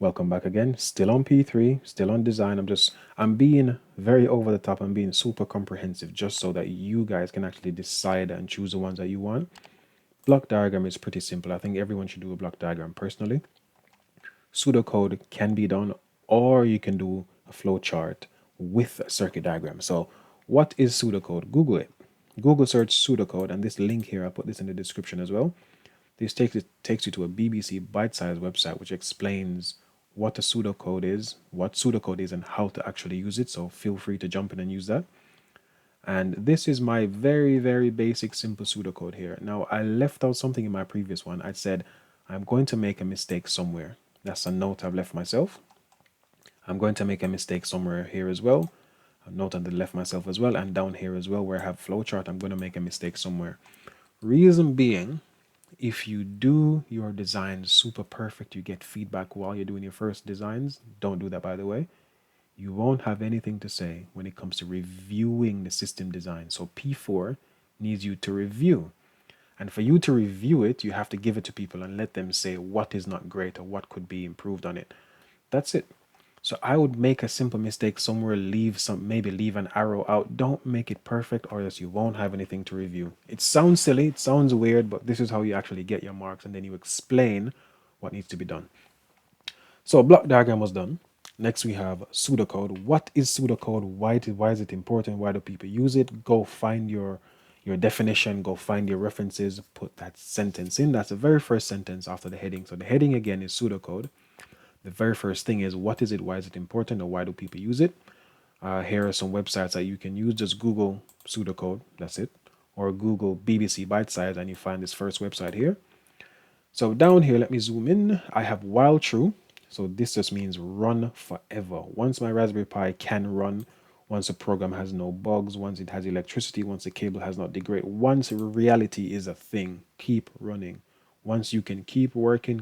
Welcome back again. Still on P3, still on design. I'm being very over the top. I'm being super comprehensive just so that you guys can actually decide and choose the ones that you want. Block diagram is pretty simple. I think everyone should do a block diagram personally. Pseudocode can be done, or you can do a flow chart with a circuit diagram. So what is pseudocode? Google it. Google search pseudocode, and this link here, I'll put this in the description as well. This takes you to a BBC bite-sized website which explains what a pseudocode is, what pseudocode is, and how to actually use it. So feel free to jump in and use that. And this is my very, very basic, simple pseudocode here. Now, I left out something in my previous one. I said, I'm going to make a mistake somewhere. That's a note I've left myself. I'm going to make a mistake somewhere here as well. A note on the left myself as well. And down here as well, where I have flowchart, I'm going to make a mistake somewhere. Reason being, if you do your designs super perfect, you get feedback while you're doing your first designs. Don't do that, by the way. You won't have anything to say when it comes to reviewing the system design. So P4 needs you to review. And for you to review it, you have to give it to people and let them say what is not great or what could be improved on it. That's it. So I would make a simple mistake somewhere, maybe leave an arrow out. Don't make it perfect or else you won't have anything to review. It sounds silly, it sounds weird, but this is how you actually get your marks, and then you explain what needs to be done. So a block diagram was done. Next we have pseudocode. What is pseudocode? Why is it important? Why do people use it? Go find your definition, go find your references, put that sentence in. That's the very first sentence after the heading. So the heading again is pseudocode. The very first thing is what is it, why is it important, or why do people use it? Here are some websites that you can use. Just Google pseudocode, that's it. Or Google BBC Bite Size and you find this first website here. So down here, let me zoom in. I have while true. So this just means run forever. Once my Raspberry Pi can run, once a program has no bugs, once it has electricity, once the cable has not degraded, once reality is a thing, keep running. Once you can keep working,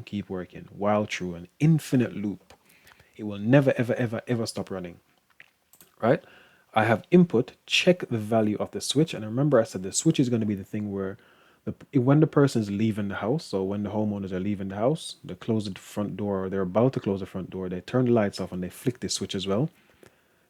while true, an infinite loop. It will never, ever, ever, ever stop running, right? I have input, check the value of the switch. And remember I said the switch is going to be the thing where when the person is leaving the house, so when the homeowners are leaving the house, they close the front door, or they're about to close the front door, they turn the lights off and they flick this switch as well.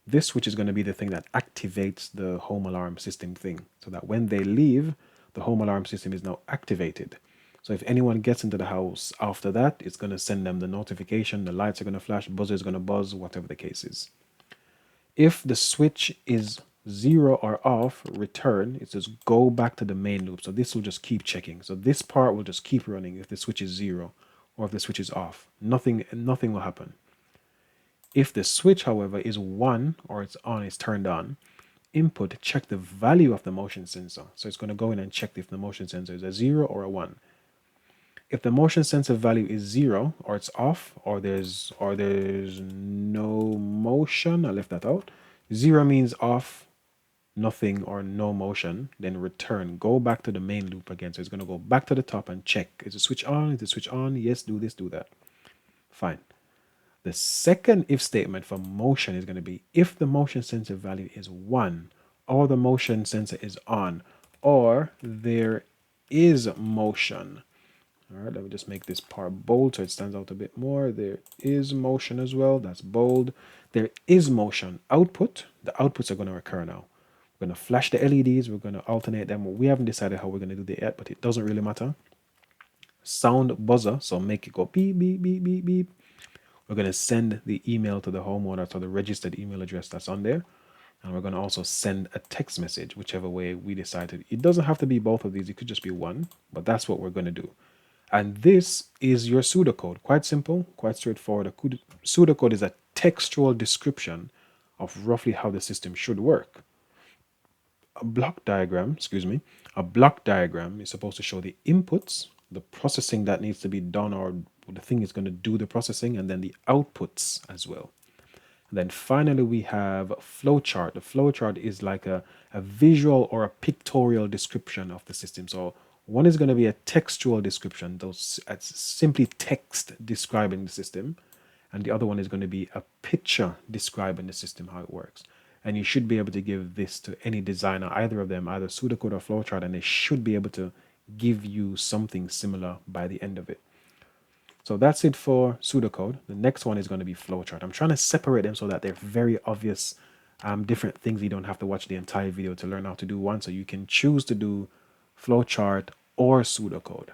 This switch is going to be the thing that activates the home alarm system thing, so that when they leave, the home alarm system is now activated. So if anyone gets into the house after that, it's going to send them the notification, the lights are going to flash, buzzer is going to buzz, whatever the case is. If the switch is 0 or off, return. It says go back to the main loop. So this will just keep checking. So this part will just keep running if the switch is 0 or if the switch is off. Nothing will happen. If the switch, however, is 1 or it's on, it's turned on, input, check the value of the motion sensor. So it's going to go in and check if the motion sensor is a 0 or a 1. If the motion sensor value is 0 or it's off or there's no motion, I left that out. 0 means off, nothing, or no motion. Then return, go back to the main loop again. So it's going to go back to the top and check, is the switch on? Is the switch on? Yes, do this, do that. Fine. The second if statement for motion is going to be if the motion sensor value is 1 or the motion sensor is on or there is motion. All right, let me just make this part bold so it stands out a bit more. There is motion as well. That's bold. There is motion. Output. The outputs are going to occur now. We're going to flash the LEDs. We're going to alternate them. We haven't decided how we're going to do that yet, but it doesn't really matter. Sound buzzer. So make it go beep, beep, beep, beep, beep. We're going to send the email to the homeowner, to the registered email address that's on there. And we're going to also send a text message, whichever way we decided. It doesn't have to be both of these. It could just be one, but that's what we're going to do. And this is your pseudocode. Quite simple, quite straightforward. A pseudocode is a textual description of roughly how the system should work. A block diagram is supposed to show the inputs, the processing that needs to be done, or the thing is going to do the processing, and then the outputs as well. And then finally, we have a flowchart. The flowchart is like a visual or a pictorial description of the system. So one is going to be a textual description, it's simply text describing the system. And the other one is going to be a picture describing the system, how it works. And you should be able to give this to any designer, either of them, either pseudocode or flowchart, and they should be able to give you something similar by the end of it. So that's it for pseudocode. The next one is going to be flowchart. I'm trying to separate them so that they're very obvious, different things. You don't have to watch the entire video to learn how to do one. So you can choose to do flowchart or pseudocode.